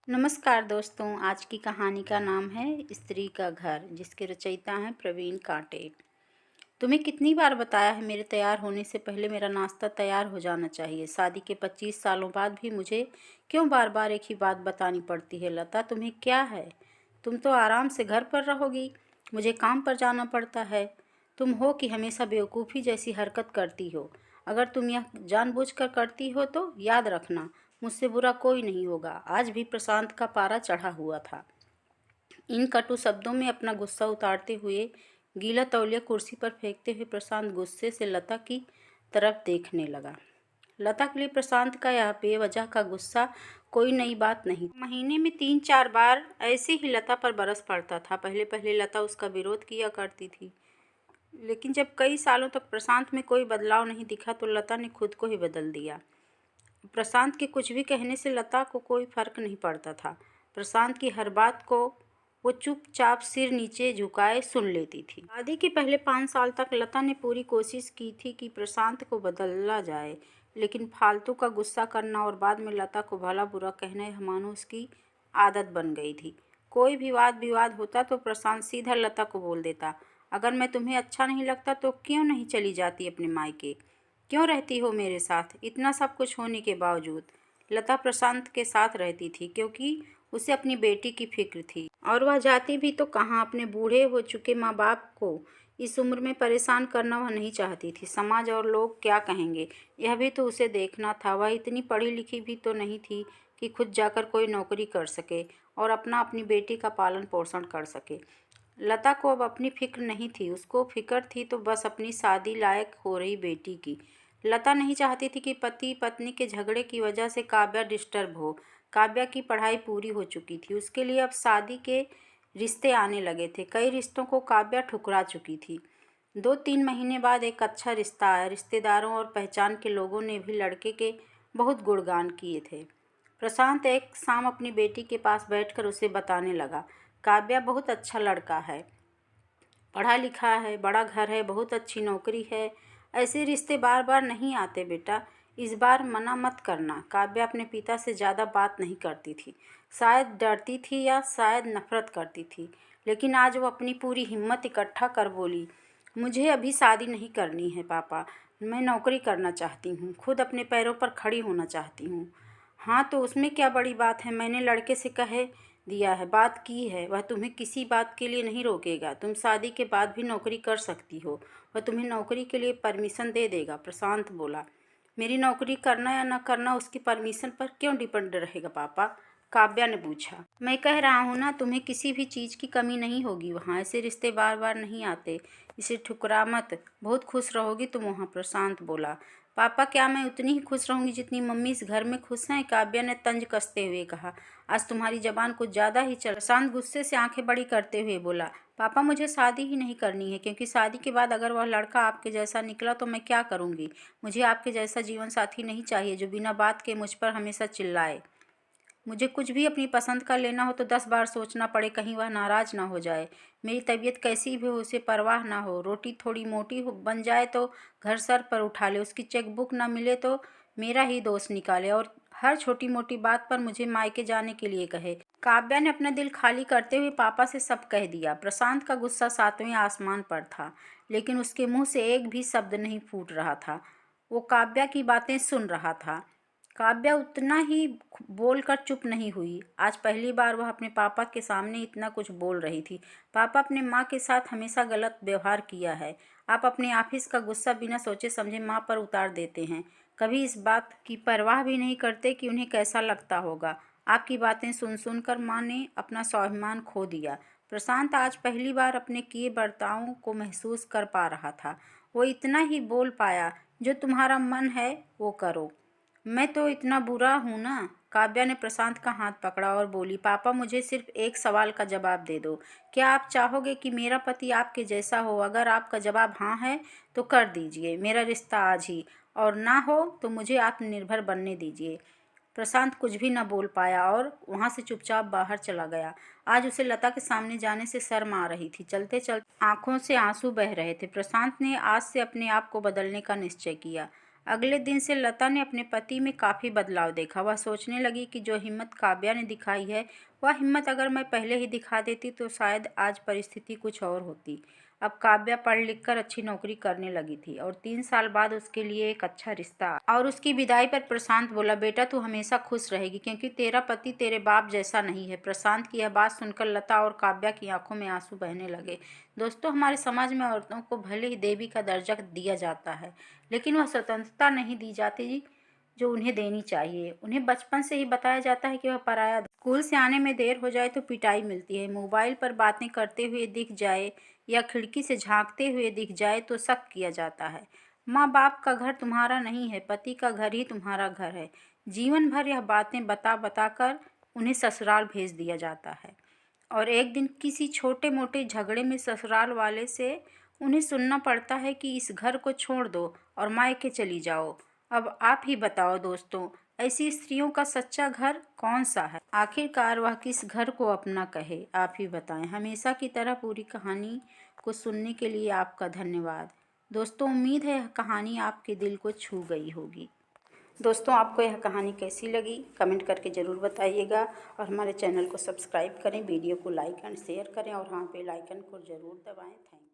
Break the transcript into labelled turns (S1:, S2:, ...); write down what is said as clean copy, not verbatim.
S1: नमस्कार दोस्तों। आज की कहानी का नाम है स्त्री का घर, जिसके रचयिता हैं प्रवीण कांटे। तुम्हें कितनी बार बताया है मेरे तैयार होने से पहले मेरा नाश्ता तैयार हो जाना चाहिए। शादी के 25 सालों बाद भी मुझे क्यों बार बार एक ही बात बतानी पड़ती है। लता, तुम्हें क्या है? तुम तो आराम से घर पर रहोगी, मुझे काम पर जाना पड़ता है। तुम हो कि हमेशा बेवकूफ़ी जैसी हरकत करती हो। अगर तुम यह जानबूझकर करती हो तो याद रखना, मुझसे बुरा कोई नहीं होगा। आज भी प्रशांत का पारा चढ़ा हुआ था। इन कटु शब्दों में अपना गुस्सा उतारते हुए, गीला तौलिया कुर्सी पर फेंकते हुए प्रशांत गुस्से से लता की तरफ देखने लगा। लता के लिए प्रशांत का यह बेवजह का गुस्सा कोई नई बात नहीं। महीने में 3-4 बार ऐसे ही लता पर बरस पड़ता था। पहले पहले लता उसका विरोध किया करती थी, लेकिन जब कई सालों तक प्रशांत में कोई बदलाव नहीं दिखा तो लता ने खुद को ही बदल दिया। प्रशांत के कुछ भी कहने से लता को कोई फर्क नहीं पड़ता था। प्रशांत की हर बात को वो चुपचाप सिर नीचे झुकाए सुन लेती थी। शादी के पहले 5 साल तक लता ने पूरी कोशिश की थी कि प्रशांत को बदला जाए, लेकिन फालतू का गुस्सा करना और बाद में लता को भला बुरा कहना यह मानो उसकी आदत बन गई थी। कोई भी वाद विवाद होता तो प्रशांत सीधा लता को बोल देता, अगर मैं तुम्हें अच्छा नहीं लगता तो क्यों नहीं चली जाती अपने मायके? क्यों रहती हो मेरे साथ? इतना सब कुछ होने के बावजूद लता प्रशांत के साथ रहती थी, क्योंकि उसे अपनी बेटी की फिक्र थी। और वह जाती भी तो कहाँ, अपने बूढ़े हो चुके माँ बाप को इस उम्र में परेशान करना वह नहीं चाहती थी। समाज और लोग क्या कहेंगे, यह भी तो उसे देखना था। वह इतनी पढ़ी लिखी भी तो नहीं थी कि खुद जाकर कोई नौकरी कर सके और अपनी बेटी का पालन पोषण कर सके। लता को अब अपनी फिक्र नहीं थी, उसको फिक्र थी तो बस अपनी शादी लायक हो रही बेटी की। लता नहीं चाहती थी कि पति पत्नी के झगड़े की वजह से काव्या डिस्टर्ब हो। काव्या की पढ़ाई पूरी हो चुकी थी, उसके लिए अब शादी के रिश्ते आने लगे थे। कई रिश्तों को काव्या ठुकरा चुकी थी। 2-3 महीने बाद एक अच्छा रिश्ता आया। रिश्तेदारों और पहचान के लोगों ने भी लड़के के बहुत गुणगान किए थे। प्रशांत एक शाम अपनी बेटी के पास बैठकर उसे बताने लगा, काव्या बहुत अच्छा लड़का है, पढ़ा लिखा है, बड़ा घर है, बहुत अच्छी नौकरी है। ऐसे रिश्ते बार बार नहीं आते बेटा, इस बार मना मत करना। काव्या अपने पिता से ज़्यादा बात नहीं करती थी। शायद डरती थी या शायद नफरत करती थी, लेकिन आज वो अपनी पूरी हिम्मत इकट्ठा कर बोली, मुझे अभी शादी नहीं करनी है पापा, मैं नौकरी करना चाहती हूँ, खुद अपने पैरों पर खड़ी होना चाहती हूँ। हाँ तो उसमें क्या बड़ी बात है, मैंने लड़के से कह दिया है, बात की है, वह तुम्हें किसी बात के लिए नहीं रोकेगा। तुम शादी के बाद भी नौकरी कर सकती हो, वह तुम्हें नौकरी के लिए परमिशन दे देगा। प्रशांत बोला, मेरी नौकरी करना या न करना उसकी परमिशन पर क्यों डिपेंड रहेगा पापा? काव्या ने पूछा। मैं कह रहा हूँ ना, तुम्हें किसी भी चीज़ की कमी नहीं होगी वहाँ। ऐसे रिश्ते बार बार नहीं आते, इसे ठुकरा मत, बहुत खुश रहोगी तुम वहाँ। प्रशांत बोला, पापा क्या मैं उतनी ही खुश रहूँगी जितनी मम्मी इस घर में खुश हैं? काव्या ने तंज कसते हुए कहा, आज तुम्हारी जबान कुछ ज़्यादा ही चल। प्रशांत गुस्से से आंखें बड़ी करते हुए बोला, पापा मुझे शादी ही नहीं करनी है, क्योंकि शादी के बाद अगर वह लड़का आपके जैसा निकला तो मैं क्या करूँगी? मुझे आपके जैसा जीवन साथी नहीं चाहिए जो बिना बात के मुझ पर हमेशा चिल्लाए। मुझे कुछ भी अपनी पसंद का लेना हो तो 10 बार सोचना पड़े, कहीं वह नाराज़ ना हो जाए। मेरी तबीयत कैसी भी हो उसे परवाह ना हो। रोटी थोड़ी मोटी हो बन जाए तो घर सर पर उठा ले, उसकी चेकबुक ना मिले तो मेरा ही दोष निकाले और हर छोटी मोटी बात पर मुझे मायके जाने के लिए कहे। काव्या ने अपना दिल खाली करते हुए पापा से सब कह दिया। प्रशांत का गुस्सा 7वें आसमान पर था, लेकिन उसके मुंह से एक भी शब्द नहीं फूट रहा था। वो काव्या की बातें सुन रहा था। काव्या उतना ही बोलकर चुप नहीं हुई। आज पहली बार वह अपने पापा के सामने इतना कुछ बोल रही थी। पापा, अपने माँ के साथ हमेशा गलत व्यवहार किया है। आप अपने ऑफिस का गुस्सा बिना सोचे समझे माँ पर उतार देते हैं। कभी इस बात की परवाह भी नहीं करते कि उन्हें कैसा लगता होगा। आपकी बातें सुन सुनकर माँ ने अपना स्वाभिमान खो दिया। प्रशांत आज पहली बार अपने किए बर्तावों को महसूस कर पा रहा था। वो इतना ही बोल पाया, जो तुम्हारा मन है वो करो। मैं तो इतना बुरा हूँ ना? काव्या ने प्रशांत का हाथ पकड़ा और बोली, पापा मुझे सिर्फ एक सवाल का जवाब दे दो। क्या आप चाहोगे कि मेरा पति आपके जैसा हो? अगर आपका जवाब हाँ है तो कर दीजिए मेरा रिश्ता आज ही, और ना हो तो मुझे आत्मनिर्भर बनने दीजिए। प्रशांत कुछ भी न बोल पाया और वहाँ से चुपचाप बाहर चला गया। आज उसे लता के सामने जाने से शर्म आ रही थी। चलते चलते आंखों से आंसू बह रहे थे। प्रशांत ने आज से अपने आप को बदलने का निश्चय किया। अगले दिन से लता ने अपने पति में काफ़ी बदलाव देखा। वह सोचने लगी कि जो हिम्मत काव्या ने दिखाई है, वह हिम्मत अगर मैं पहले ही दिखा देती तो शायद आज परिस्थिति कुछ और होती। अब काव्या पढ़ लिख कर अच्छी नौकरी करने लगी थी और 3 साल बाद उसके लिए एक अच्छा रिश्ता आया। और उसकी विदाई पर प्रशांत बोला, बेटा तू हमेशा खुश रहेगी क्योंकि तेरा पति तेरे बाप जैसा नहीं है। प्रशांत की यह बात सुनकर लता और काव्या की आंखों में आंसू बहने लगे। दोस्तों, हमारे समाज में औरतों को भले ही देवी का दर्जा दिया जाता है, लेकिन वह स्वतंत्रता नहीं दी जाती जो उन्हें देनी चाहिए। उन्हें बचपन से ही बताया जाता है कि वह पराया। स्कूल से आने में देर हो जाए तो पिटाई मिलती है, मोबाइल पर बातें करते हुए दिख जाए या खिड़की से झांकते हुए दिख जाए तो शक किया जाता है। माँ बाप का घर तुम्हारा नहीं है, पति का घर ही तुम्हारा घर है। जीवन भर यह बातें बता बता कर उन्हें ससुराल भेज दिया जाता है और एक दिन किसी छोटे मोटे झगड़े में ससुराल वाले से उन्हें सुनना पड़ता है कि इस घर को छोड़ दो और मायके चली जाओ। अब आप ही बताओ दोस्तों, ऐसी स्त्रियों का सच्चा घर कौन सा है? आखिरकार वह किस घर को अपना कहे? आप ही बताएं। हमेशा की तरह पूरी कहानी को सुनने के लिए आपका धन्यवाद। दोस्तों, उम्मीद है यह कहानी आपके दिल को छू गई होगी। दोस्तों, आपको यह कहानी कैसी लगी कमेंट करके ज़रूर बताइएगा और हमारे चैनल को सब्सक्राइब करें, वीडियो को लाइक एंड शेयर करें और हाँ, बेल आइकन को ज़रूर दबाएं। Thank you.